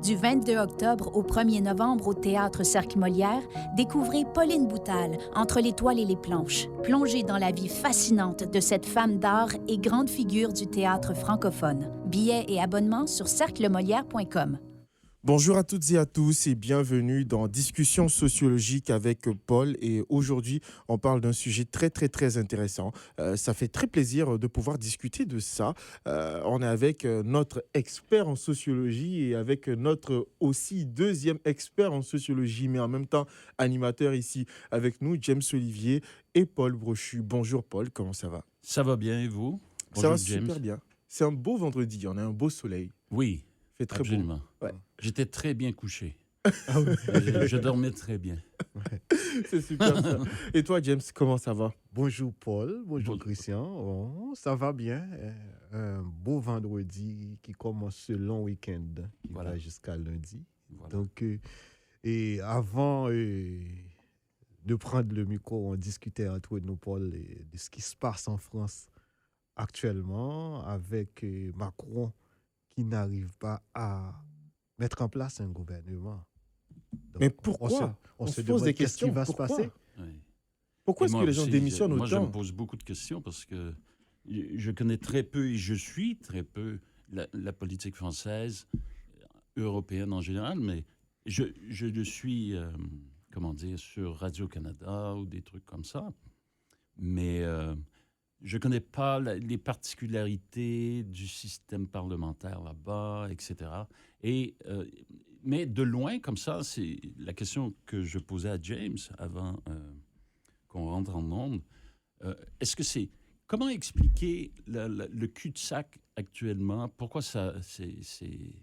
Du 22 octobre au 1er novembre au Théâtre Cercle Molière, découvrez Pauline Boutal, Entre l'étoile et les planches. Plongez dans la vie fascinante de cette femme d'art et grande figure du théâtre francophone. Billets et abonnements sur cerclemolière.com. Bonjour à toutes et à tous et bienvenue dans Discussion sociologique avec Paul. Et aujourd'hui, on parle d'un sujet très intéressant. Ça fait très plaisir de pouvoir discuter de ça. On est avec notre expert en sociologie et avec notre aussi deuxième expert en sociologie, mais en même temps animateur ici avec nous, James Olivier et Paul Brochu. Bonjour Paul, comment ça va? Ça va bien et vous? Ça va James. super bien. C'est un beau vendredi, on a un beau soleil. Oui, Fait très absolument. beau. Ouais. J'étais très bien couché. Ah oui. Je dormais très bien. C'est super ça. Et toi, James, comment ça va? Bonjour Paul, bonjour Bonjour. Christian. Oh, ça va bien. Un beau vendredi qui commence ce long week-end qui Voilà. va jusqu'à lundi. Voilà. Donc, et avant de prendre le micro, on discutait entre nous, Paul, de ce qui se passe en France actuellement avec Macron qui n'arrive pas à mettre en place un gouvernement. Donc, Mais pourquoi? on se pose demande des qu'est-ce qui questions. va se Pourquoi? passer. Oui. Pourquoi Et est-ce moi que les gens aussi, démissionnent Moi, je me autant? pose beaucoup de questions parce que je connais très peu et je suis très peu la politique française, européenne en général, mais je le suis, comment dire, sur Radio-Canada ou des trucs comme ça. Mais je ne connais pas les particularités du système parlementaire là-bas, etc. Mais de loin, comme ça, c'est la question que je posais à James avant qu'on rentre en ondes. Est-ce que c'est... Comment expliquer le cul-de-sac actuellement? Pourquoi il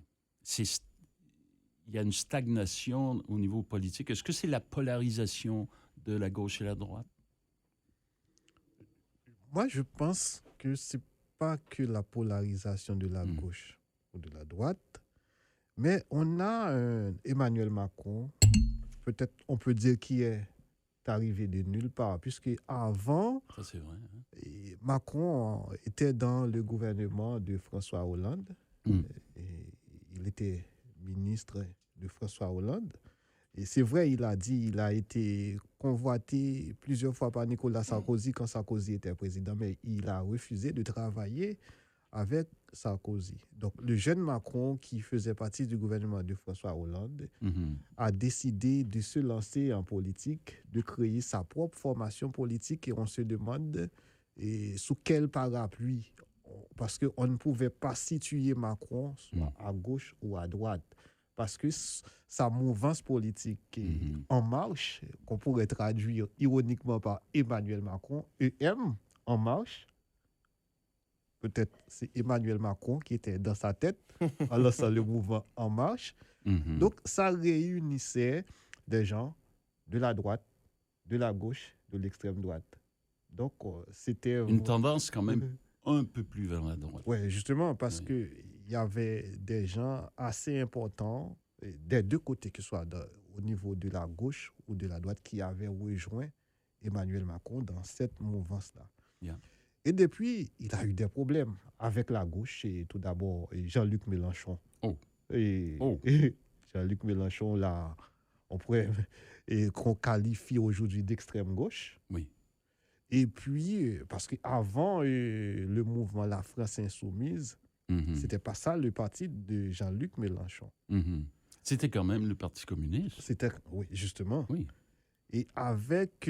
y a une stagnation au niveau politique? Est-ce que c'est la polarisation de la gauche et la droite? Moi, je pense que c'est pas que la polarisation de la gauche ou de la droite, mais on a Emmanuel Macron, peut-être on peut dire qui est arrivé de nulle part, puisque avant, Ça, c'est vrai. Hein? Macron était dans le gouvernement de François Hollande. Et il était ministre de François Hollande. Et c'est vrai, il a été convoité plusieurs fois par Nicolas Sarkozy quand Sarkozy était président, mais il a refusé de travailler avec Sarkozy. Donc, le jeune Macron, qui faisait partie du gouvernement de François Hollande, a décidé de se lancer en politique, de créer sa propre formation politique, et on se demande sous quel parapluie, parce qu'on ne pouvait pas situer Macron soit à gauche ou à droite. Parce que sa mouvance politique est En Marche, qu'on pourrait traduire ironiquement par Emmanuel Macron, EM, En Marche, peut-être c'est Emmanuel Macron qui était dans sa tête en lançant le mouvement En Marche. Donc, ça réunissait des gens de la droite, de la gauche, de l'extrême droite. Donc, c'était... Une tendance quand même un peu plus vers la droite. Oui, justement, parce qu'il y avait des gens assez importants des deux côtés, que ce soit au niveau de la gauche ou de la droite, qui avaient rejoint Emmanuel Macron dans cette mouvance-là. Yeah. Et depuis, il a eu des problèmes avec la gauche. Et tout d'abord, Jean-Luc Mélenchon. Et Jean-Luc Mélenchon, là, qu'on qualifie aujourd'hui d'extrême gauche. Oui. Et puis, parce qu'avant le mouvement La France Insoumise, c'était pas ça le parti de Jean-Luc Mélenchon. C'était quand même le Parti communiste. C'était, oui, justement. Oui. Et avec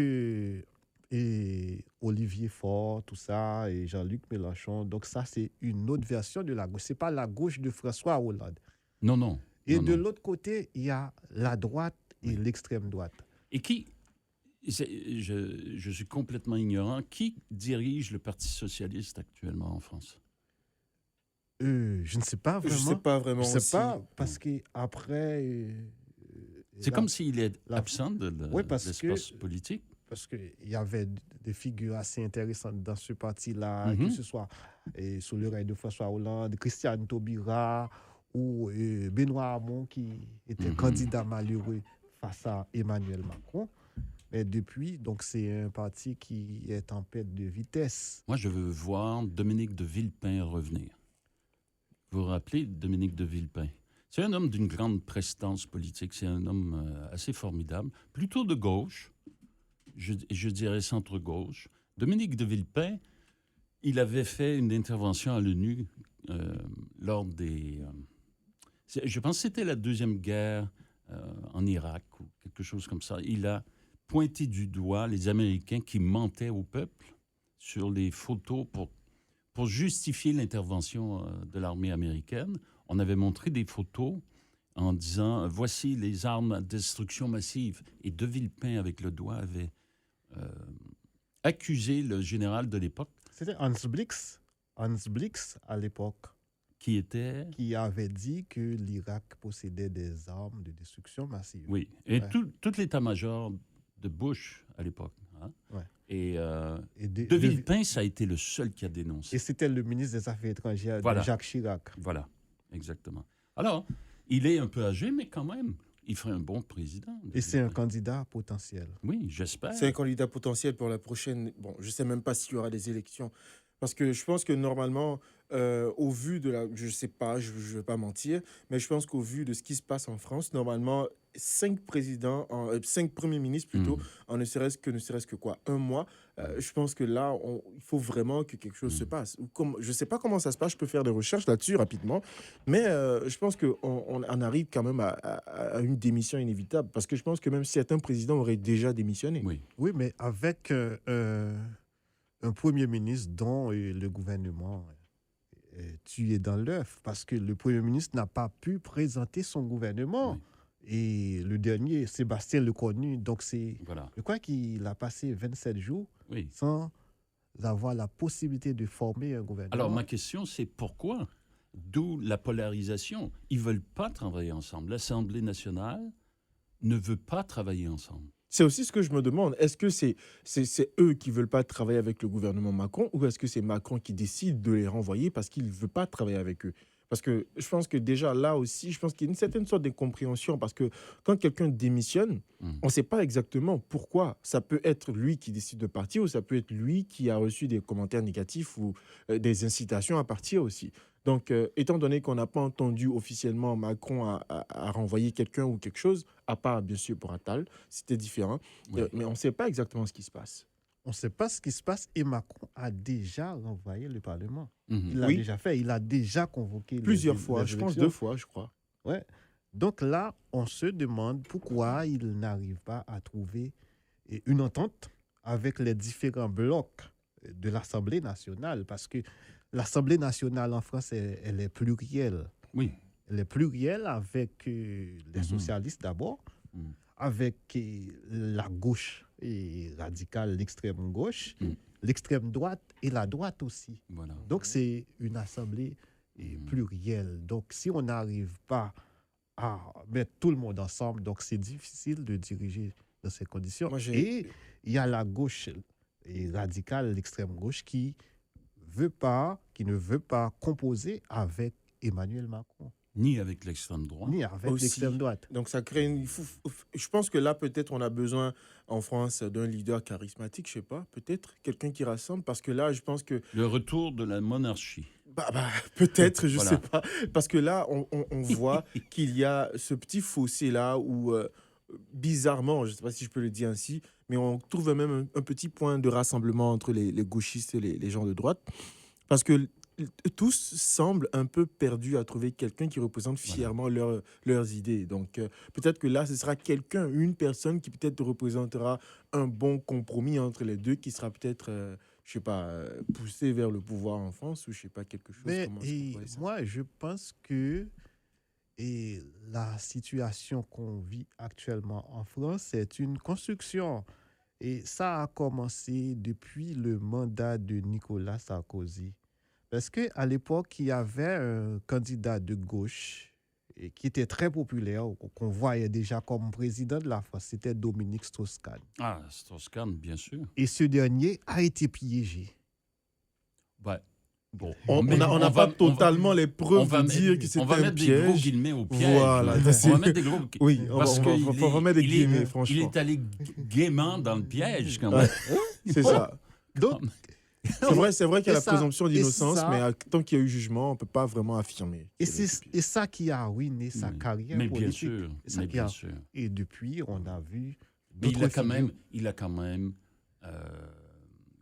Olivier Faure, tout ça, et Jean-Luc Mélenchon, donc ça, c'est une autre version de la gauche. C'est pas la gauche de François Hollande. Non. Et l'autre côté, il y a la droite et l'extrême droite. Et qui... Je suis complètement ignorant. Qui dirige le Parti socialiste actuellement en France? Je ne sais pas vraiment. Je sais pas vraiment. Je ne sais pas, parce qu'après... c'est comme s'il est absent de l'espace politique. Parce qu'il y avait des figures assez intéressantes dans ce parti-là, que ce soit sous le règne de François Hollande, Christiane Taubira ou Benoît Hamon, qui était candidat malheureux face à Emmanuel Macron. Mais depuis, donc c'est un parti qui est en perte de vitesse. Moi, je veux voir Dominique de Villepin revenir. Vous vous rappelez Dominique de Villepin? C'est un homme d'une grande prestance politique. C'est un homme assez formidable, plutôt de gauche, je dirais centre-gauche. Dominique de Villepin, il avait fait une intervention à l'ONU lors des... je pense que c'était la Deuxième Guerre en Irak ou quelque chose comme ça. Il a pointé du doigt les Américains qui mentaient au peuple sur les photos pour justifier l'intervention de l'armée américaine. On avait montré des photos en disant « Voici les armes à destruction massive ». Et De Villepin, avec le doigt, avait accusé le général de l'époque. C'était Hans Blix à l'époque. Qui avait dit que l'Irak possédait des armes de destruction massive. Oui, et tout l'état-major de Bush à l'époque. Hein? Ouais. Et de Villepin, ça a été le seul qui a dénoncé. Et c'était le ministre des Affaires étrangères de Jacques Chirac. Voilà, exactement. Alors, il est un peu âgé, mais quand même, il ferait un bon président. Et c'est un candidat potentiel. Oui, j'espère. C'est un candidat potentiel pour la prochaine... Bon, je ne sais même pas s'il y aura des élections. Parce que je pense que normalement, au vu de la... Je ne sais pas, je ne vais pas mentir, mais je pense qu'au vu de ce qui se passe en France, normalement, 5 premiers ministres plutôt, en ne serait-ce que quoi, un mois, je pense que là, il faut vraiment que quelque chose se passe. Je ne sais pas comment ça se passe, je peux faire des recherches là-dessus rapidement, mais je pense qu'on arrive quand même à une démission inévitable, parce que je pense que même certains présidents auraient déjà démissionné. Oui, mais avec un premier ministre dont le gouvernement est tué dans l'œuf, parce que le premier ministre n'a pas pu présenter son gouvernement. Oui. Et le dernier, Sébastien Lecornu, donc je crois qu'il a passé 27 jours sans avoir la possibilité de former un gouvernement. Alors, ma question, c'est pourquoi? D'où la polarisation. Ils ne veulent pas travailler ensemble. L'Assemblée nationale ne veut pas travailler ensemble. C'est aussi ce que je me demande. Est-ce que c'est eux qui ne veulent pas travailler avec le gouvernement Macron, ou est-ce que c'est Macron qui décide de les renvoyer parce qu'il ne veut pas travailler avec eux? Parce que je pense que déjà là aussi, je pense qu'il y a une certaine sorte d'incompréhension, parce que quand quelqu'un démissionne, on ne sait pas exactement pourquoi. Ça peut être lui qui décide de partir, ou ça peut être lui qui a reçu des commentaires négatifs ou des incitations à partir aussi. Donc, étant donné qu'on n'a pas entendu officiellement Macron à renvoyer quelqu'un ou quelque chose, à part bien sûr pour Attal, c'était différent, mais on ne sait pas exactement ce qui se passe. On ne sait pas ce qui se passe, et Macron a déjà renvoyé le Parlement. Il l'a Oui. déjà fait, il a déjà convoqué plusieurs fois, je pense 2 fois, je crois. Ouais. Donc là, on se demande pourquoi il n'arrive pas à trouver une entente avec les différents blocs de l'Assemblée nationale, parce que l'Assemblée nationale en France, elle est plurielle. Oui. Elle est plurielle avec les socialistes d'abord, avec la gauche et radicale, l'extrême gauche, l'extrême droite et la droite aussi. Voilà. Donc c'est une assemblée plurielle. Donc si on n'arrive pas à mettre tout le monde ensemble, donc c'est difficile de diriger dans ces conditions. Et il y a la gauche et radicale, l'extrême gauche, qui ne veut pas composer avec Emmanuel Macron. Ni avec l'extrême droite. Ni avec l'extrême droite. Donc ça crée je pense que là, peut-être, on a besoin en France d'un leader charismatique, je ne sais pas, peut-être quelqu'un qui rassemble, parce que là, je pense que... Le retour de la monarchie. Peut-être, je ne sais pas. Parce que là, on voit qu'il y a ce petit fossé-là où, bizarrement, je ne sais pas si je peux le dire ainsi, mais on trouve même un petit point de rassemblement entre les gauchistes et les gens de droite. Parce que tous semblent un peu perdus à trouver quelqu'un qui représente fièrement leurs idées. Donc, peut-être que là, ce sera une personne qui peut-être représentera un bon compromis entre les deux, qui sera peut-être, je sais pas, poussé vers le pouvoir en France, ou je sais pas, quelque chose. Mais moi, je pense que la situation qu'on vit actuellement en France, c'est une construction. Et ça a commencé depuis le mandat de Nicolas Sarkozy. Parce qu'à l'époque, il y avait un candidat de gauche qui était très populaire, qu'on voyait déjà comme président de la France. C'était Dominique Strauss-Kahn. Ah, Strauss-Kahn, bien sûr. Et ce dernier a été piégé. Ouais. Bon, on n'a pas totalement les preuves de dire que c'était un piège. On va mettre des gros guillemets au piège. Voilà. On va mettre des gros... Oui, on va remettre des guillemets, franchement. Il est allé gaiement dans le piège, quand même. C'est ça. Donc, C'est vrai qu'il y a Et la ça- présomption et d'innocence, ça- mais tant qu'il y a eu jugement, on ne peut pas vraiment affirmer. Et qu'il a été c'est coupé. et ça qui a ruiné sa Oui. carrière Mais bien politique. sûr, Et ça mais qui bien a- sûr. Et depuis, on a vu Mais d'autres figures. il a quand même,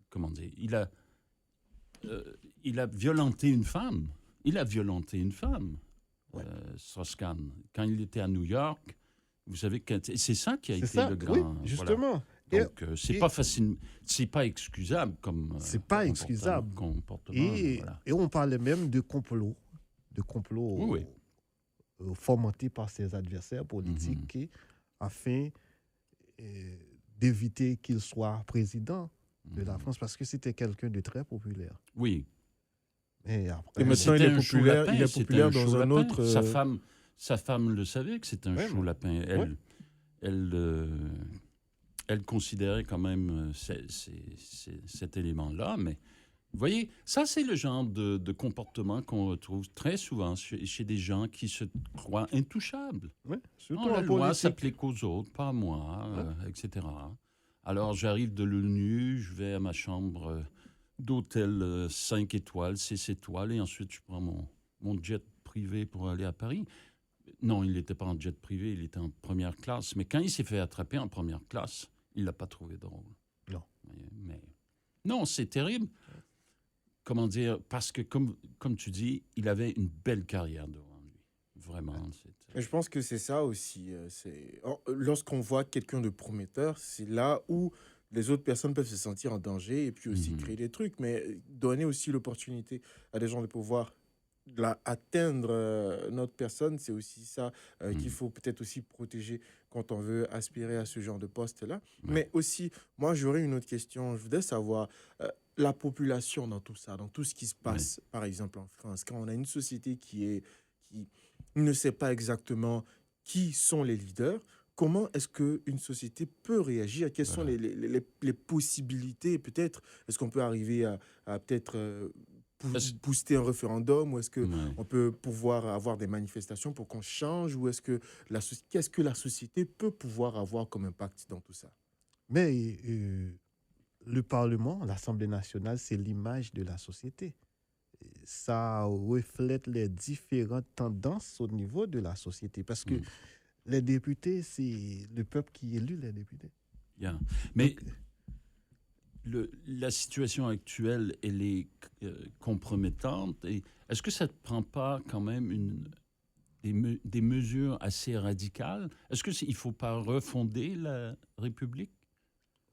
comment dire, il a violenté une femme. Il a violenté une femme, Ouais. Strauss-Kahn. Quand il était à New York, vous savez que c'est ça qui a C'est été ça, le grand. oui, voilà. justement. Et- Donc, c'est et- pas facile, c'est pas excusable comme. C'est pas excusable. Comportement. Et, Voilà. et on parlait même de complot Oui, fomenté par ses adversaires politiques Mhm. afin d'éviter qu'il soit président de la Mhm. France parce que c'était quelqu'un de très populaire. Oui. Mais après, Et maintenant, C'était il est un chou populaire, lapin, il est c'était populaire un dans chou un lapin. autre. Sa femme le savait que c'était un Ouais, chou lapin. Elle considérait quand même cet élément-là, mais vous voyez, ça c'est le genre de comportement qu'on retrouve très souvent chez des gens qui se croient intouchables. ouais, surtout Non, la en loi politique. s'applique aux autres, pas à moi, etc. Alors j'arrive de l'ONU, je vais à ma chambre d'hôtel 5 étoiles, 6 étoiles, et ensuite je prends mon jet privé pour aller à Paris. Non, il n'était pas en jet privé, il était en première classe. Mais quand il s'est fait attraper en première classe, il ne l'a pas trouvé drôle. Non. Mais non, c'est terrible. Comment dire? Parce que, comme tu dis, il avait une belle carrière devant lui. Vraiment. Et je pense que c'est ça aussi. Lorsqu'on voit quelqu'un de prometteur, c'est là où les autres personnes peuvent se sentir en danger et puis aussi Mhm. créer des trucs, mais donner aussi l'opportunité à des gens de pouvoir atteindre notre personne, c'est aussi ça qu'il Mhm. faut peut-être aussi protéger quand on veut aspirer à ce genre de poste-là. Ouais. Mais aussi, moi, j'aurais une autre question. Je voudrais savoir la population dans tout ça, dans tout ce qui se passe, par exemple en France, quand on a une société qui ne sait pas exactement qui sont les leaders. Comment est-ce qu'une société peut réagir? Quelles sont Voilà. les possibilités? Peut-être, est-ce qu'on peut arriver à peut-être Parce- booster un référendum? Ou est-ce Ouais. qu'on peut pouvoir avoir des manifestations pour qu'on change? Ou est-ce que qu'est-ce que la société peut pouvoir avoir comme impact dans tout ça? Mais le Parlement, l'Assemblée nationale, c'est l'image de la société. Ça reflète les différentes tendances au niveau de la société. Parce que Mm. les députés, c'est le peuple qui élit les députés. Yeah. Mais Donc, la situation actuelle, elle est compromettante. Et est-ce que ça ne prend pas quand même des mesures assez radicales? Est-ce qu'il ne faut pas refonder la République?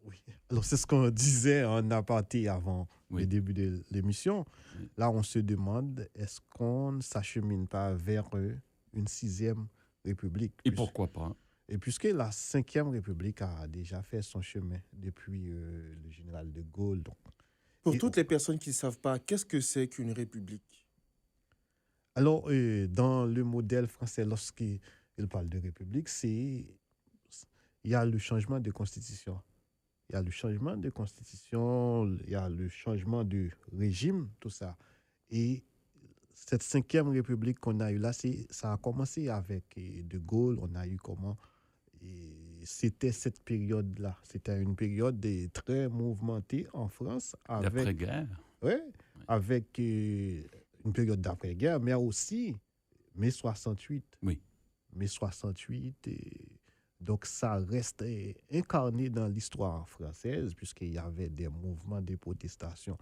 oui. Alors, c'est ce qu'on disait en aparté avant Oui. le début de l'émission. Oui. Là, on se demande, est-ce qu'on ne s'achemine pas vers une sixième République? Et pourquoi pas? Et puisque la cinquième République a déjà fait son chemin depuis le général de Gaulle. Donc. Pour Et toutes les personnes qui ne savent pas, qu'est-ce que c'est qu'une république? Alors, dans le modèle français, lorsqu'il parle de République, il y a le changement de constitution. Il y a le changement de constitution, il y a le changement de régime, tout ça. Et cette cinquième République qu'on a eue là, ça a commencé avec De Gaulle. On a eu comment? Et c'était cette période-là. C'était une période très mouvementée en France. L'après-guerre? Ouais, avec une période d'après-guerre, mais aussi mai 68. Oui. Mai 68. Donc, ça reste incarné dans l'histoire française, puisqu'il y avait des mouvements de protestation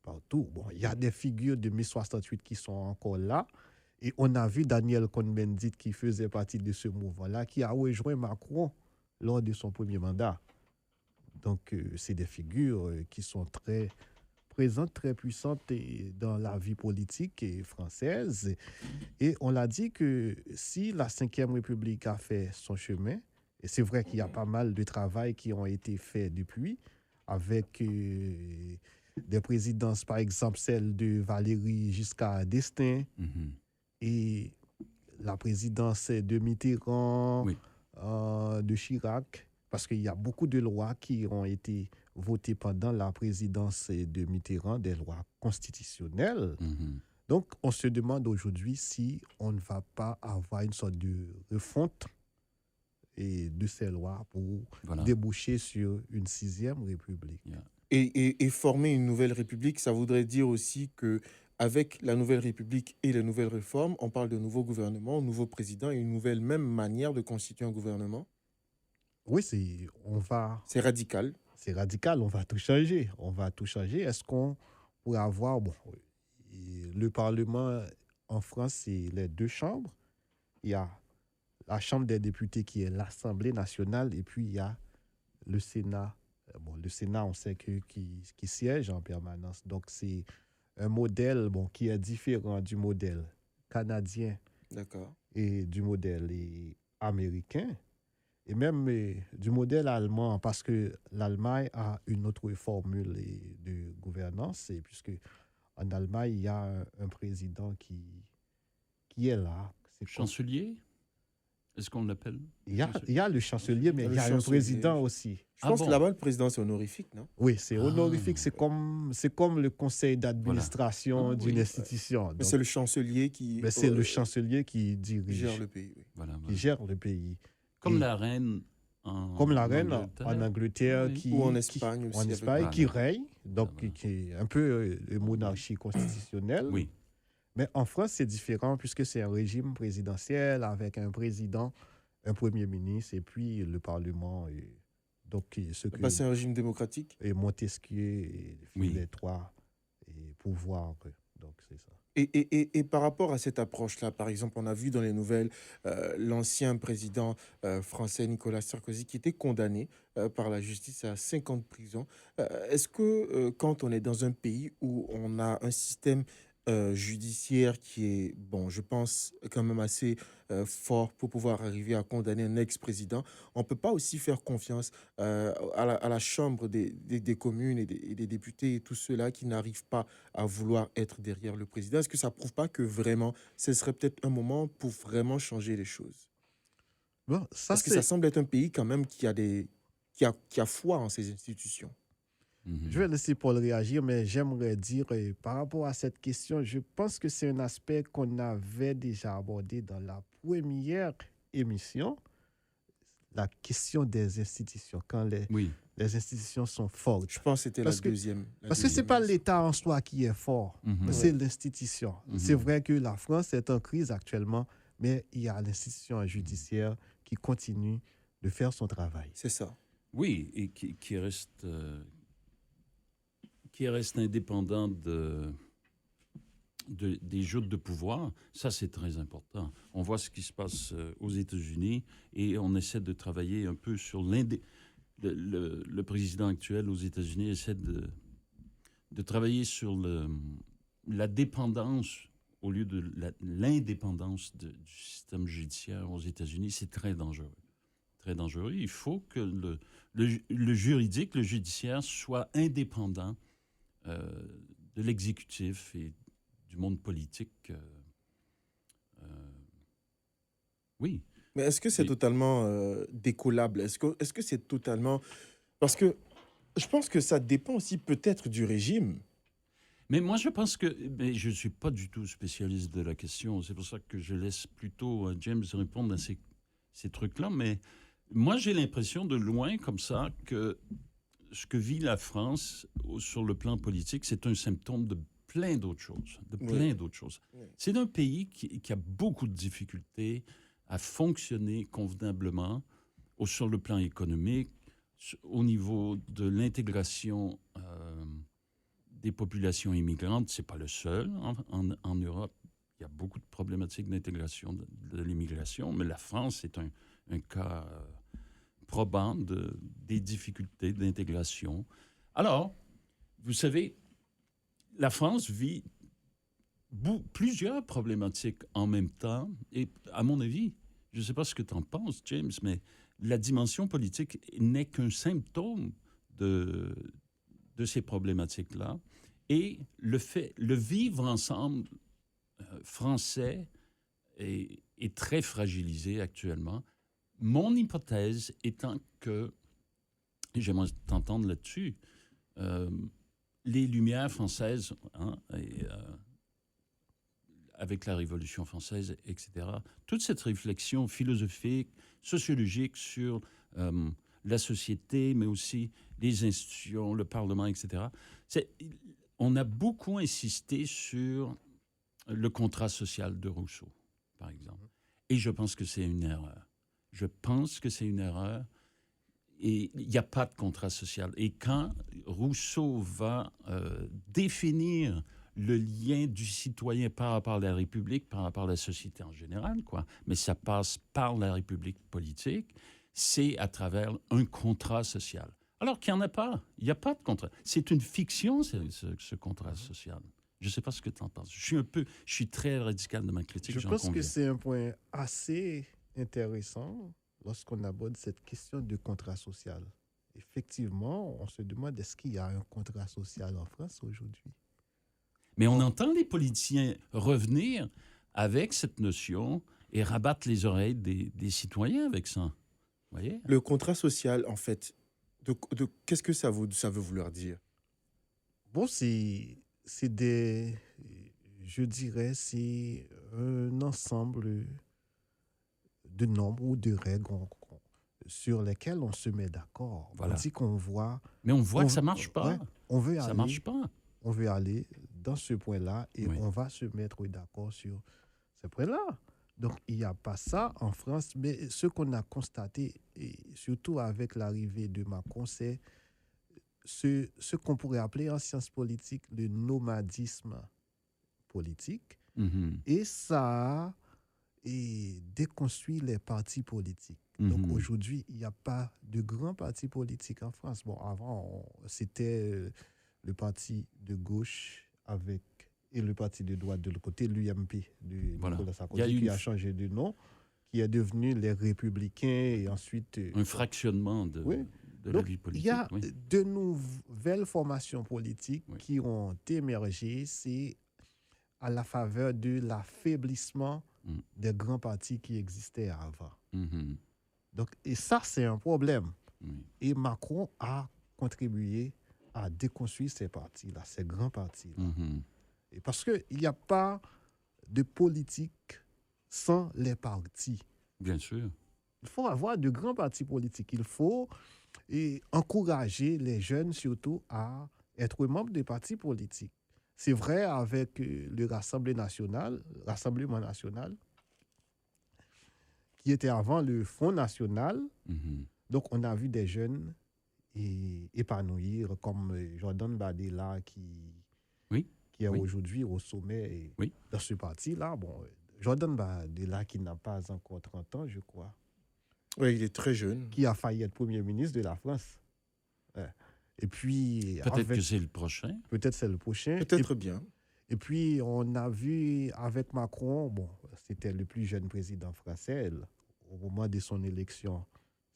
partout. Bon, il y a des figures de mai 68 qui sont encore là. Et on a vu Daniel Cohn-Bendit, qui faisait partie de ce mouvement-là, qui a rejoint Macron lors de son premier mandat. Donc, c'est des figures qui sont très présentes, très puissantes dans la vie politique française. Et on l'a dit que si la Cinquième République a fait son chemin, et c'est vrai qu'il y a pas mal de travail qui ont été faits depuis, avec des présidences, par exemple celle de Valéry Giscard d'Estaing, Mhm. et la présidence de Mitterrand, Oui. de Chirac, parce qu'il y a beaucoup de lois qui ont été votées pendant la présidence de Mitterrand, des lois constitutionnelles. Mhm. Donc, on se demande aujourd'hui si on ne va pas avoir une sorte de refonte de ces lois pour Voilà. déboucher sur une sixième République. Yeah. Et former une nouvelle république, ça voudrait dire aussi que avec la nouvelle république et les nouvelles réformes, on parle de nouveau gouvernement, nouveau président et une nouvelle même manière de constituer un gouvernement. Oui, C'est radical. c'est radical, on va tout changer. On va tout changer. Est-ce qu'on pourrait avoir, bon, le Parlement en France, c'est les deux chambres. Il y a la Chambre des députés qui est l'Assemblée nationale et puis il y a le Sénat. Bon, le Sénat, on sait qui siège en permanence. Donc, c'est un modèle bon, qui est différent du modèle canadien D'accord. et du modèle américain et même du modèle allemand parce que l'Allemagne a une autre formule de gouvernance et puisque en Allemagne, il y a un président qui est là. C'est comme- Chancelier, est-ce qu'on l'appelle il y a le chancelier, mais Le il y a un chancelier. président aussi. Je Ah pense bon? que là-bas, le président, c'est honorifique, non? Oui, c'est Ah, honorifique. C'est comme le conseil Voilà. d'administration Ah, d'une oui. institution. Mais Donc, c'est le chancelier qui mais c'est le chancelier qui gère dirige, le pays. Oui. Voilà, qui voilà. gère le pays. Comme Et la reine en comme la reine Angleterre. en Angleterre Oui. Ou en Espagne aussi, en avec- Espagne, qui Voilà. règne, donc Voilà. qui est un peu une monarchie constitutionnelle. Oui. Mais en France, c'est différent puisque c'est un régime présidentiel avec un président, un premier ministre et puis le Parlement. Donc, ce que Bah, c'est un régime démocratique. et Montesquieu et Oui. les trois pouvoirs. Donc, c'est ça. Et par rapport à cette approche-là, par exemple, on a vu dans les nouvelles l'ancien président français Nicolas Sarkozy qui était condamné par la justice à 5 ans de prison. Est-ce que quand on est dans un pays où on a un système judiciaire qui est, bon, je pense, quand même assez fort pour pouvoir arriver à condamner un ex-président, on ne peut pas aussi faire confiance à la Chambre des communes et des députés et tous ceux-là qui n'arrivent pas à vouloir être derrière le président? Est-ce que ça prouve pas que vraiment, ce serait peut-être un moment pour vraiment changer les choses? Bon, ça, Parce que ça c'est. semble être un pays quand même qui a foi en ses institutions. Mhm. Je vais laisser Paul réagir, mais j'aimerais dire par rapport à cette question, je pense que c'est un aspect qu'on avait déjà abordé dans la première émission, la question des institutions, quand Oui. les institutions sont fortes. Je pense que c'était Parce que- la Parce que ce n'est deuxième pas émission. l'État en soi qui est fort, Mhm. mais Ouais. c'est l'institution. Mhm. C'est vrai que la France est en crise actuellement, mais il y a l'institution judiciaire qui continue de faire son travail. C'est ça. Oui, et qui reste indépendant des joutes de pouvoir. Ça, c'est très important. On voit ce qui se passe aux États-Unis et on essaie de travailler un peu sur le président actuel aux États-Unis essaie de travailler sur la dépendance au lieu de l'indépendance du système judiciaire aux États-Unis. C'est très dangereux. Très dangereux. Il faut que le juridique, le judiciaire, soit indépendant de l'exécutif et du monde politique. Oui. Mais est-ce que c'est Et- totalement décollable? Est-ce que c'est totalement... Parce que je pense que ça dépend aussi peut-être du régime. Mais moi, je pense que... Mais je ne suis pas du tout spécialiste de la question. C'est pour ça que je laisse plutôt James répondre à ces trucs-là. Mais moi, j'ai l'impression de loin, comme ça, que ce que vit la France sur le plan politique, c'est un symptôme de plein d'autres choses. Oui. C'est un pays qui a beaucoup de difficultés à fonctionner convenablement sur le plan économique, au niveau de l'intégration des populations immigrantes. Ce n'est pas le seul. En Europe, il y a beaucoup de problématiques d'intégration de l'immigration, mais la France est un cas probant des difficultés d'intégration. Alors, vous savez, la France vit plusieurs problématiques en même temps. Et à mon avis, je ne sais pas ce que tu en penses, James, mais la dimension politique n'est qu'un symptôme de ces problématiques-là. Et le vivre ensemble français est très fragilisé actuellement. Mon hypothèse étant que, et j'aimerais t'entendre là-dessus, les Lumières françaises, avec la Révolution française, etc., toute cette réflexion philosophique, sociologique sur la société, mais aussi les institutions, le Parlement, etc. On a beaucoup insisté sur le contrat social de Rousseau, par exemple. Et je pense que c'est une erreur. Je pense que c'est une erreur. Et il n'y a pas de contrat social. Et quand Rousseau va définir le lien du citoyen par rapport à la République, par rapport à la société en général, quoi, mais ça passe par la République politique, c'est à travers un contrat social. Alors qu'il n'y en a pas. Il n'y a pas de contrat. C'est une fiction, ce contrat social. Je ne sais pas ce que tu en penses. Je suis très radical de ma critique, Je j'en pense conviens. que c'est un point assez intéressant lorsqu'on aborde cette question de contrat social. Effectivement, on se demande est-ce qu'il y a un contrat social en France aujourd'hui? Mais on entend les politiciens revenir avec cette notion et rabattre les oreilles des citoyens avec ça. Vous voyez? Le contrat social, en fait, qu'est-ce que ça veut vouloir dire? Bon, c'est des, je dirais, c'est un ensemble de normes ou de règles sur lesquelles on se met d'accord. Voilà. On dit qu'on voit... Mais on voit que ça ne marche pas. Ouais, on veut Ça aller, ne marche pas. on veut aller dans ce point-là et Oui. on va se mettre d'accord sur ce point-là. Donc, il n'y a pas ça en France, mais ce qu'on a constaté, et surtout avec l'arrivée de Macron, c'est ce qu'on pourrait appeler en sciences politiques le nomadisme politique. Mhm. Et ça a déconstruit les partis politiques. Donc Mhm. aujourd'hui, il n'y a pas de grands partis politiques en France. Bon, avant, c'était le parti de gauche et le parti de droite de l'autre côté, l'UMP de Voilà. Nicolas Il y a Sarkozy, eu qui une a changé de nom, qui est devenu les Républicains et ensuite... Un fractionnement de Oui. la Donc, vie il politique. y a Oui. de nouvelles formations politiques Oui. qui ont émergé. C'est à la faveur de l'affaiblissement Mm. des grands partis qui existaient avant. Mhm. Donc, et ça, c'est un problème. Oui. Et Macron a contribué à déconstruire ces partis-là, ces grands partis-là. Mhm. Et parce qu'il n'y a pas de politique sans les partis. Bien sûr. Il faut avoir de grands partis politiques. Il faut encourager les jeunes surtout à être membres des partis politiques. C'est vrai avec le Rassemblement national, qui était avant le Front national. Mhm. Donc, on a vu des jeunes épanouir, comme Jordan Bardella, Oui. qui est Oui. aujourd'hui au sommet Oui. dans ce parti-là. Bon, Jordan Bardella, qui n'a pas encore 30 ans, je crois, Oui, il est très jeune. qui a failli être Premier ministre de la France. Ouais. Et puis, Peut-être que c'est le prochain. peut-être c'est le prochain. Peut-être bien. Et puis, on a vu avec Macron, bon, c'était le plus jeune président français au moment de son élection.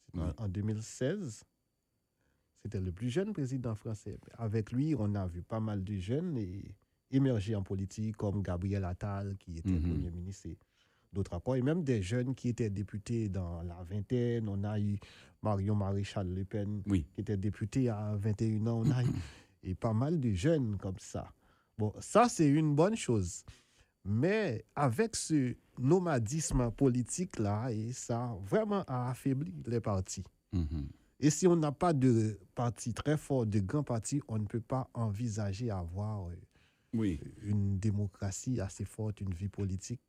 C'était Oui. en 2016. C'était le plus jeune président français. Avec lui, on a vu pas mal de jeunes émerger en politique, comme Gabriel Attal, qui était Mhm. Premier ministre, et d'autres encore. Et même des jeunes qui étaient députés dans la vingtaine. On a eu Marion Maréchal Le Pen, Oui. qui était député à 21 ans. On a eu et pas mal de jeunes comme ça. Bon, ça, c'est une bonne chose. Mais avec ce nomadisme politique-là, et ça vraiment a affaibli les partis. Mhm. Et si on n'a pas de parti très fort, de grands partis, on ne peut pas envisager avoir Oui. une démocratie assez forte, une vie politique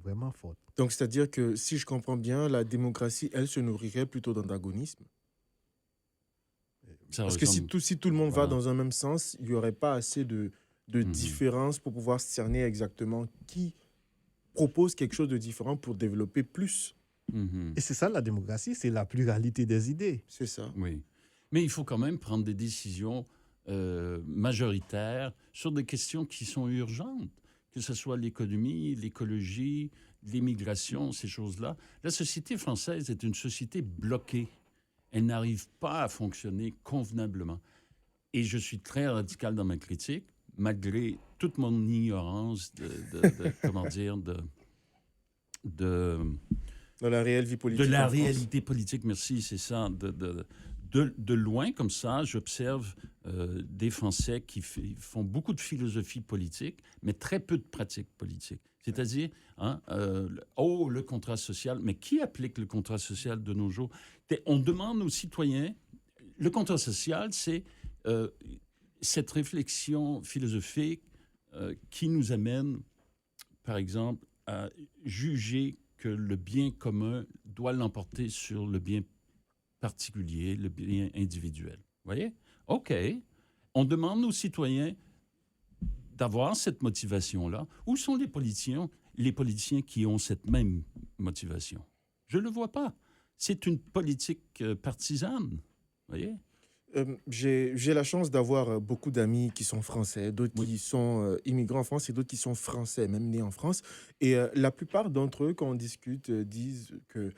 vraiment forte. Donc, c'est-à-dire que, si je comprends bien, la démocratie, elle, se nourrirait plutôt d'antagonisme. Ça Parce que ressemble- si tout le monde va Voilà. dans un même sens, il n'y aurait pas assez de Mhm. différence pour pouvoir cerner exactement qui propose quelque chose de différent pour développer plus. Mhm. Et c'est ça la démocratie, c'est la pluralité des idées. C'est ça. Oui. Mais il faut quand même prendre des décisions majoritaires sur des questions qui sont urgentes, que ce soit l'économie, l'écologie, l'immigration, ces choses-là. La société française est une société bloquée. Elle n'arrive pas à fonctionner convenablement. Et je suis très radical dans ma critique, malgré toute mon ignorance comment dire, Dans la réelle vie politique. de la en France. réalité politique, merci, c'est ça, de loin, comme ça, j'observe des Français qui font beaucoup de philosophie politique, mais très peu de pratique politique. C'est-à-dire, le contrat social, mais qui applique le contrat social de nos jours? On demande aux citoyens, le contrat social, c'est cette réflexion philosophique qui nous amène, par exemple, à juger que le bien commun doit l'emporter sur le bien particulier, le bien individuel. Vous voyez? OK. On demande aux citoyens d'avoir cette motivation-là. Où sont les politiciens qui ont cette même motivation? Je ne le vois pas. C'est une politique partisane. Vous voyez? J'ai la chance d'avoir beaucoup d'amis qui sont français, d'autres qui sont immigrants en France et d'autres qui sont français, même nés en France. Et la plupart d'entre eux, quand on discute, disent que,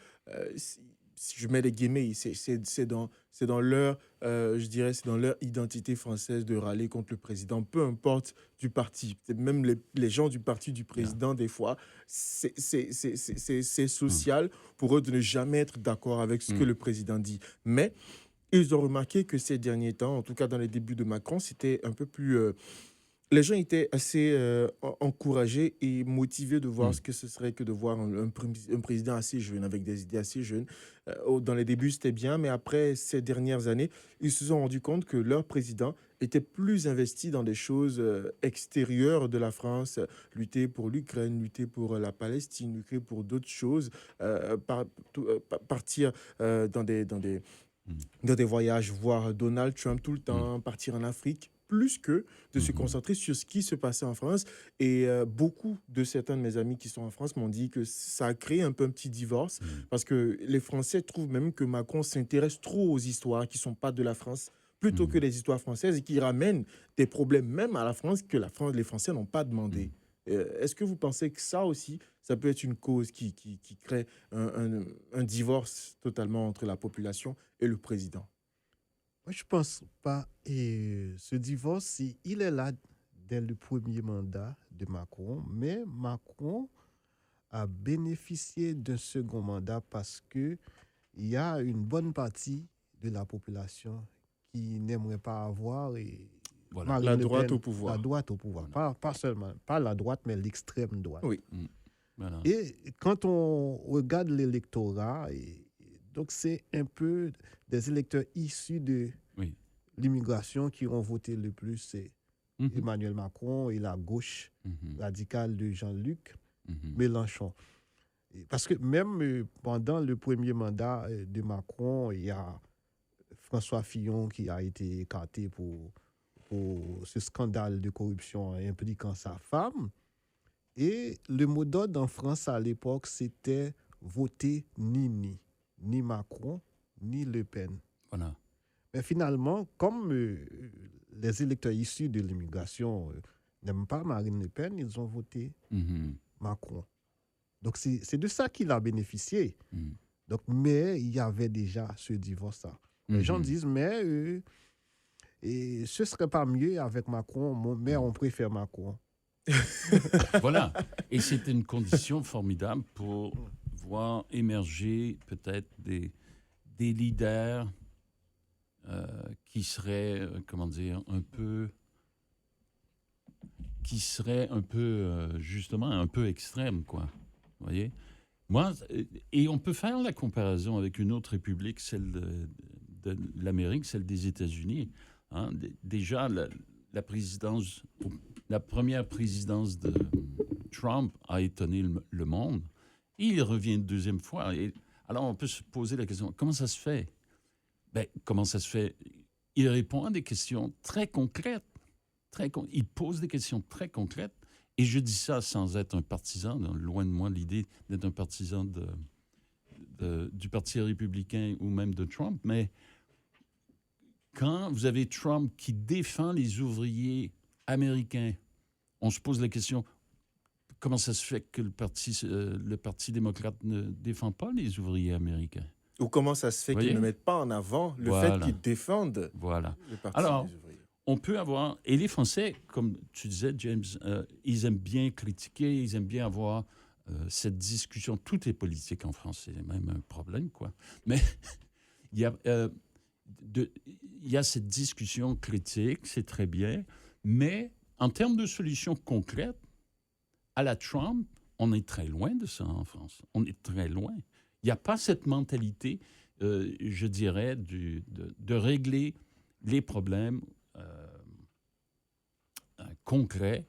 si je mets les guillemets, c'est dans leur, je dirais, c'est dans leur identité française de râler contre le président, peu importe du parti. Même les gens du parti du président, des fois, c'est social pour eux de ne jamais être d'accord avec ce que le président dit. Mais ils ont remarqué que ces derniers temps, en tout cas dans les débuts de Macron, c'était un peu plus... les gens étaient assez encouragés et motivés de voir ce que ce serait que de voir un président assez jeune, avec des idées assez jeunes. Dans les débuts, c'était bien, mais après ces dernières années, ils se sont rendus compte que leur président était plus investi dans des choses extérieures de la France, lutter pour l'Ukraine, lutter pour la Palestine, lutter pour d'autres choses, partir dans des voyages, voir Donald Trump tout le temps, partir en Afrique, plus que de se concentrer sur ce qui se passait en France. Et beaucoup de certains de mes amis qui sont en France m'ont dit que ça a créé un peu un petit divorce, parce que les Français trouvent même que Macron s'intéresse trop aux histoires qui ne sont pas de la France, plutôt que les histoires françaises, et qui ramènent des problèmes même à la France que les Français n'ont pas demandé. Est-ce que vous pensez que ça aussi, ça peut être une cause qui crée un divorce totalement entre la population et le président? Moi, je pense pas. Et ce divorce, il est là dès le premier mandat de Macron, mais Macron a bénéficié d'un second mandat parce que il y a une bonne partie de la population qui n'aimerait pas avoir Marine La Le droite Pen, au pouvoir. la droite au pouvoir. Pas seulement, pas la droite, mais l'extrême droite. Oui. Voilà. Et quand on regarde l'électorat, donc c'est un peu des électeurs issus de l'immigration qui ont voté le plus, c'est Emmanuel Macron et la gauche radicale de Jean-Luc Mélenchon. Parce que même pendant le premier mandat de Macron, il y a François Fillon qui a été écarté pour ce scandale de corruption impliquant sa femme. Et le mot d'ordre en France à l'époque, c'était voter ni Macron, ni Le Pen. Voilà. Mais finalement, comme les électeurs issus de l'immigration n'aiment pas Marine Le Pen, ils ont voté Macron. Donc c'est de ça qu'il a bénéficié. Donc, mais il y avait déjà ce divorce-là. Les gens disent, mais ce serait pas mieux avec Macron, mais on préfère Macron. Voilà. Et c'était une condition formidable pour voir émerger peut-être des leaders qui seraient, justement, un peu extrêmes, quoi. Vous voyez? Moi, et on peut faire la comparaison avec une autre république, celle de l'Amérique, celle des États-Unis. Hein? Déjà, la première présidence de Trump a étonné le monde. Il revient une deuxième fois. Et alors, on peut se poser la question, comment ça se fait? Comment ça se fait? Il répond à des questions très concrètes. Il pose des questions très concrètes. Et je dis ça sans être un partisan, loin de moi l'idée d'être un partisan du Parti républicain ou même de Trump. Mais quand vous avez Trump qui défend les ouvriers américains, on se pose la question, comment ça se fait que le Parti démocrate ne défend pas les ouvriers américains? Ou comment ça se fait qu'ils ne mettent pas en avant le fait qu'ils défendent le Parti des ouvriers? On peut avoir... Et les Français, comme tu disais, James, ils aiment bien critiquer, ils aiment bien avoir cette discussion. Tout est politique en France, c'est même un problème, quoi. Mais il y a il y a cette discussion critique, c'est très bien, mais en termes de solutions concrètes, à la Trump, on est très loin de ça en France. On est très loin. Il n'y a pas cette mentalité, je dirais, de régler les problèmes concrets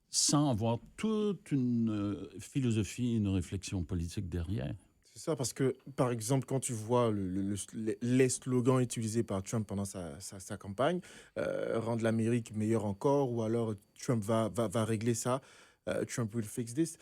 sans avoir toute une philosophie, une réflexion politique derrière. C'est ça, parce que, par exemple, quand tu vois les slogans utilisés par Trump pendant sa campagne, rendre l'Amérique meilleure encore, ou alors Trump va régler ça, Trump will fix this,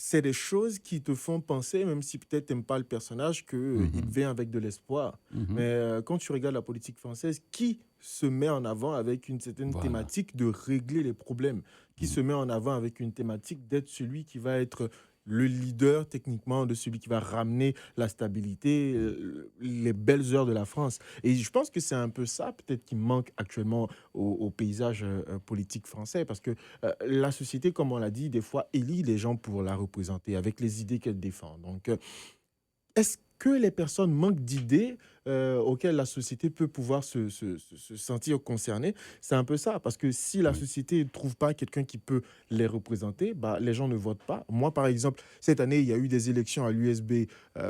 c'est des choses qui te font penser, même si peut-être tu n'aimes pas le personnage, qu'il vient avec de l'espoir. Mais quand tu regardes la politique française, qui se met en avant avec une certaine thématique de régler les problèmes, qui se met en avant avec une thématique d'être celui qui va être le leader techniquement, de celui qui va ramener la stabilité, les belles heures de la France. Et je pense que c'est un peu ça peut-être qui manque actuellement au paysage politique français, parce que la société, comme on l'a dit, des fois élit les gens pour la représenter avec les idées qu'elle défend. Donc, est-ce que les personnes manquent d'idées auxquelles la société peut pouvoir se sentir concernée? C'est un peu ça, parce que si la société ne trouve pas quelqu'un qui peut les représenter, bah, les gens ne votent pas. Moi, par exemple, cette année, il y a eu des élections à l'USB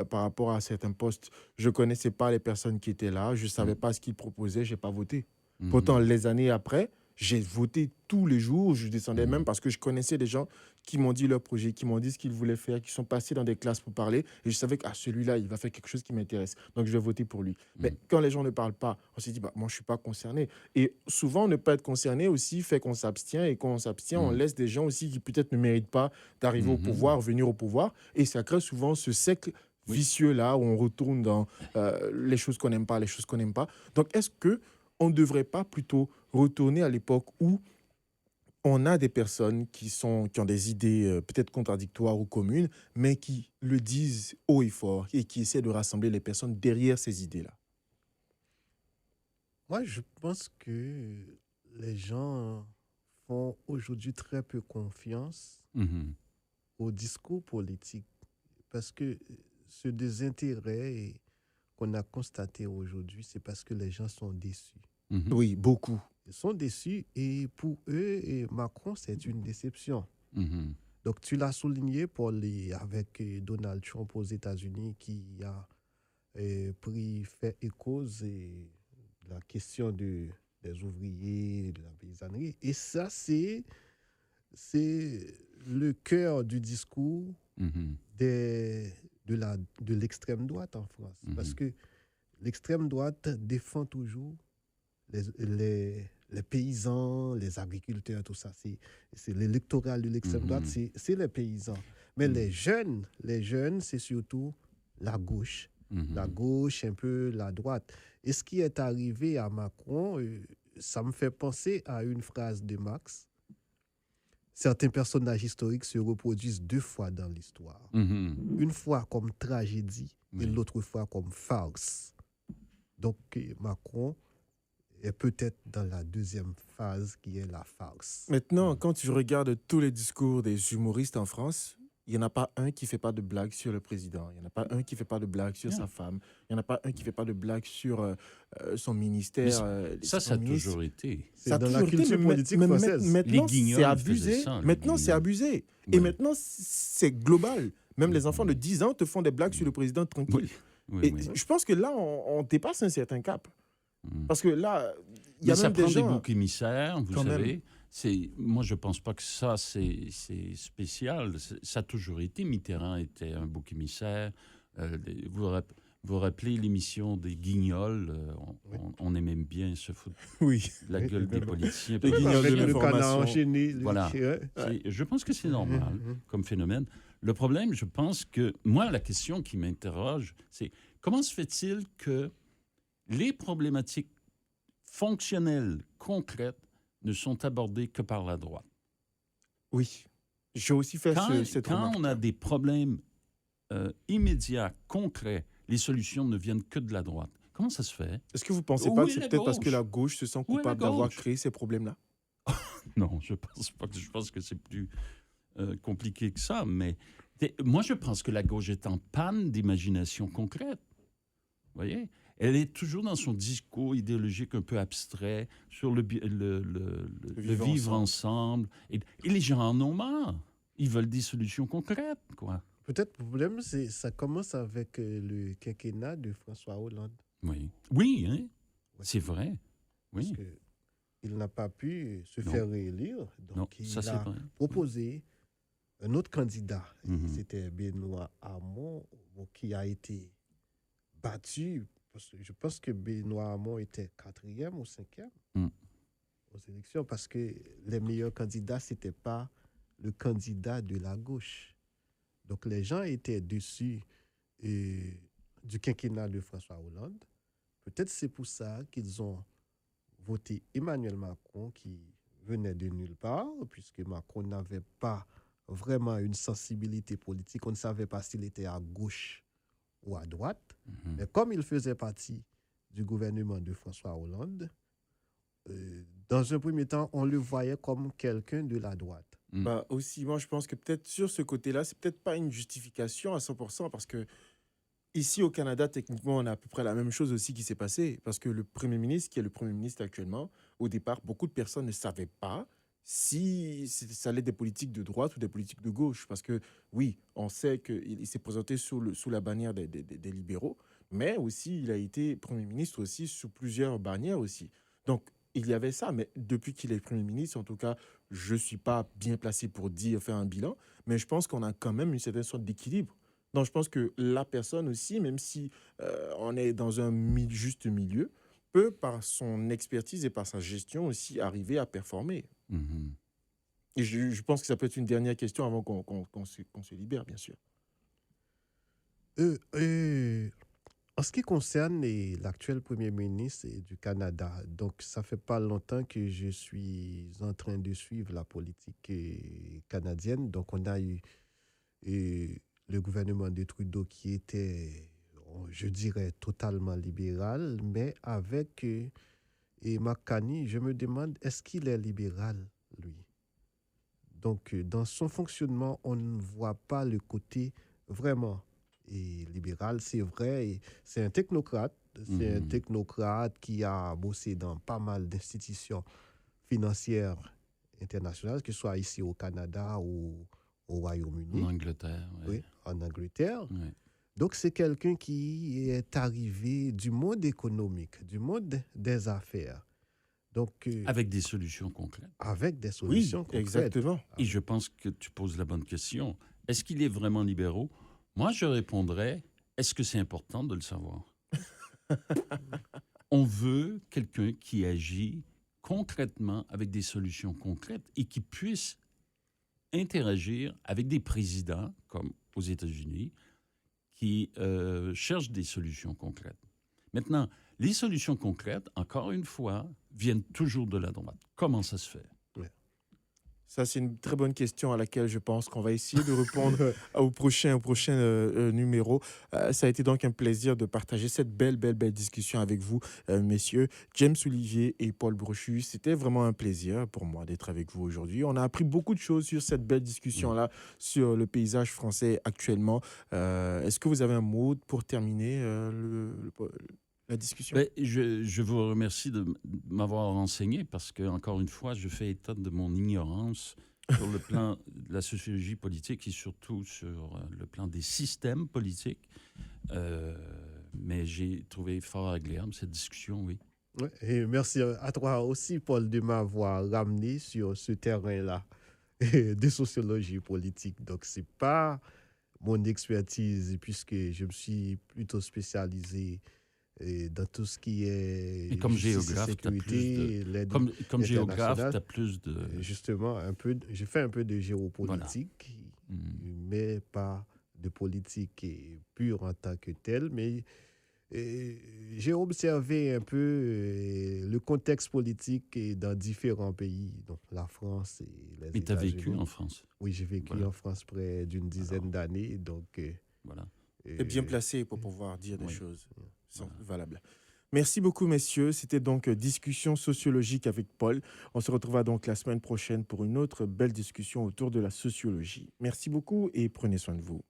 par rapport à certains postes. Je ne connaissais pas les personnes qui étaient là, je ne savais pas ce qu'ils proposaient, je n'ai pas voté. Pourtant, les années après, j'ai voté tous les jours, je descendais même parce que je connaissais des gens qui m'ont dit leur projet, qui m'ont dit ce qu'ils voulaient faire, qui sont passés dans des classes pour parler. Et je savais que celui-là, il va faire quelque chose qui m'intéresse. Donc, je vais voter pour lui. Mais quand les gens ne parlent pas, on s'est dit, bah, moi, je ne suis pas concerné. Et souvent, ne pas être concerné aussi fait qu'on s'abstient. Et quand on s'abstient, on laisse des gens aussi qui peut-être ne méritent pas d'arriver au pouvoir, venir au pouvoir. Et ça crée souvent ce cercle vicieux-là où on retourne dans les choses qu'on n'aime pas, les choses qu'on n'aime pas. Donc, est-ce qu'on ne devrait pas plutôt retourner à l'époque où on a des personnes qui ont des idées peut-être contradictoires ou communes, mais qui le disent haut et fort et qui essaient de rassembler les personnes derrière ces idées-là? Moi, je pense que les gens font aujourd'hui très peu confiance au discours politique parce que ce désintérêt qu'on a constaté aujourd'hui, c'est parce que les gens sont déçus. Oui, beaucoup. Ils sont déçus et pour eux, Macron, c'est une déception. Donc, tu l'as souligné, Paul, avec Donald Trump aux États-Unis qui a pris fait et cause la question des ouvriers, de la paysannerie. Et ça, c'est le cœur du discours de l'extrême droite en France. Parce que l'extrême droite défend toujours les paysans, les agriculteurs, tout ça. C'est l'électorat de l'extrême droite, c'est les paysans. Mais les jeunes, c'est surtout la gauche. La gauche, un peu la droite. Et ce qui est arrivé à Macron, ça me fait penser à une phrase de Marx. Certains personnages historiques se reproduisent deux fois dans l'histoire. Une fois comme tragédie et l'autre fois comme farce. Donc, Macron est peut-être dans la deuxième phase qui est la farce. Maintenant, quand tu regardes tous les discours des humoristes en France, il n'y en a pas un qui ne fait pas de blague sur le président. Il n'y en a pas un qui ne fait pas de blague sur sa femme. Il n'y en a pas un qui ne fait pas de blague sur son ministère. Ça a toujours été. C'est dans la culture politique française. Maintenant, c'est abusé. Maintenant, c'est abusé. Et maintenant, c'est global. Même les enfants de 10 ans te font des blagues sur le président tranquille. Je pense que là, on dépasse un certain cap. Parce que là, il y a même des gens... Ça prend des boucs émissaires, vous savez. Moi, je ne pense pas que ça, c'est spécial. Ça a toujours été. Mitterrand était un bouc émissaire. Vous vous rappelez l'émission des Guignols? On aimait bien se foutre la gueule des politiciens. Les Guignols de l'information. Voilà. Je pense que c'est normal comme phénomène. Le problème, je pense que... Moi, la question qui m'interroge, c'est comment se fait-il que les problématiques fonctionnelles, concrètes, ne sont abordées que par la droite? Oui, j'ai aussi fait cette remarque. Quand on a des problèmes immédiats, concrets, les solutions ne viennent que de la droite. Comment ça se fait? Est-ce que vous ne pensez pas que c'est peut-être parce que la gauche se sent coupable d'avoir créé ces problèmes-là? Non, je pense pas. Je pense que c'est plus compliqué que ça. Mais moi, je pense que la gauche est en panne d'imagination concrète. Vous voyez? Elle est toujours dans son discours idéologique un peu abstrait sur le vivre ensemble. Et les gens en ont marre. Ils veulent des solutions concrètes, quoi. Peut-être le problème, c'est ça commence avec le quinquennat de François Hollande. Oui. Oui, hein? Ouais. C'est vrai. Oui. Parce qu'il n'a pas pu se Non. faire réélire. Donc, Non, il ça, c'est a vrai. proposé un autre candidat. Et Mhm. c'était Benoît Hamon, qui a été battu. Parce que je pense que Benoît Hamon était 4e ou 5e Mm. aux élections parce que les meilleurs candidats, ce n'était pas le candidat de la gauche. Donc, les gens étaient déçus du quinquennat de François Hollande. Peut-être c'est pour ça qu'ils ont voté Emmanuel Macron, qui venait de nulle part, puisque Macron n'avait pas vraiment une sensibilité politique. On ne savait pas s'il était à gauche ou à droite. Mhm. Mais comme il faisait partie du gouvernement de François Hollande, dans un premier temps, on le voyait comme quelqu'un de la droite. Bah aussi, moi je pense que peut-être sur ce côté-là, c'est peut-être pas une justification à 100% parce que ici au Canada, techniquement, on a à peu près la même chose aussi qui s'est passé parce que le Premier ministre, qui est le Premier ministre actuellement, au départ, beaucoup de personnes ne savaient pas si ça allait des politiques de droite ou des politiques de gauche parce que oui, on sait qu'il s'est présenté sous la bannière des libéraux, mais aussi il a été Premier ministre aussi sous plusieurs bannières aussi. Donc il y avait ça, mais depuis qu'il est Premier ministre, en tout cas, je ne suis pas bien placé pour faire un bilan, mais je pense qu'on a quand même une certaine sorte d'équilibre. Donc, je pense que la personne aussi, même si on est dans un juste milieu, peut, par son expertise et par sa gestion aussi, arriver à performer. Mhm. Et je pense que ça peut être une dernière question avant qu'on se libère, bien sûr. En ce qui concerne l'actuel Premier ministre du Canada, donc ça fait pas longtemps que je suis en train de suivre la politique canadienne. Donc on a eu le gouvernement de Trudeau qui était, je dirais, totalement libéral, mais avec Mark Carney, je me demande, est-ce qu'il est libéral, lui? Donc, dans son fonctionnement, on ne voit pas le côté vraiment libéral. C'est vrai, c'est un technocrate. C'est un technocrate qui a bossé dans pas mal d'institutions financières internationales, que ce soit ici au Canada ou au En Royaume-Uni. Angleterre, oui. Oui, en Angleterre. Ouais. Donc, c'est quelqu'un qui est arrivé du monde économique, du monde des affaires. Donc, Avec des solutions concrètes. avec des Oui, solutions concrètes. exactement. Et je pense que tu poses la bonne question. Est-ce qu'il est vraiment libéraux? Moi, je répondrais, est-ce que c'est important de le savoir? On veut quelqu'un qui agit concrètement avec des solutions concrètes et qui puisse interagir avec des présidents, comme aux États-Unis, qui cherchent des solutions concrètes. Maintenant, les solutions concrètes, encore une fois, viennent toujours de la droite. Comment ça se fait? Ça, c'est une très bonne question à laquelle je pense qu'on va essayer de répondre au prochain numéro. Ça a été donc un plaisir de partager cette belle discussion avec vous, messieurs. James Olivier et Paul Brochu, c'était vraiment un plaisir pour moi d'être avec vous aujourd'hui. On a appris beaucoup de choses sur cette belle discussion-là, sur le paysage français actuellement. Est-ce que vous avez un mot pour terminer la discussion? Ben, je vous remercie de m'avoir renseigné parce que, encore une fois, je fais état de mon ignorance sur le plan de la sociologie politique et surtout sur le plan des systèmes politiques. Mais j'ai trouvé fort agréable cette discussion, oui. Ouais, et merci à toi aussi, Paul, de m'avoir ramené sur ce terrain-là de sociologie politique. Donc, ce n'est pas mon expertise puisque je me suis plutôt spécialisé dans tout ce qui est Et comme justice géographe, et sécurité, l'aide comme géographe, tu internationale. as plus de... Justement, j'ai fait un peu de géopolitique, mais pas de politique pure en tant que telle. Mais j'ai observé un peu le contexte politique dans différents pays, donc la France et les Mais tu as États-Unis. vécu en France. Oui, j'ai vécu Voilà. en France près d'une dizaine d'années. Donc, Voilà. Et bien placé pour pouvoir dire des Oui. choses valables. Merci beaucoup, messieurs. C'était donc Discussion sociologique avec Paul. On se retrouvera donc la semaine prochaine pour une autre belle discussion autour de la sociologie. Merci beaucoup et prenez soin de vous.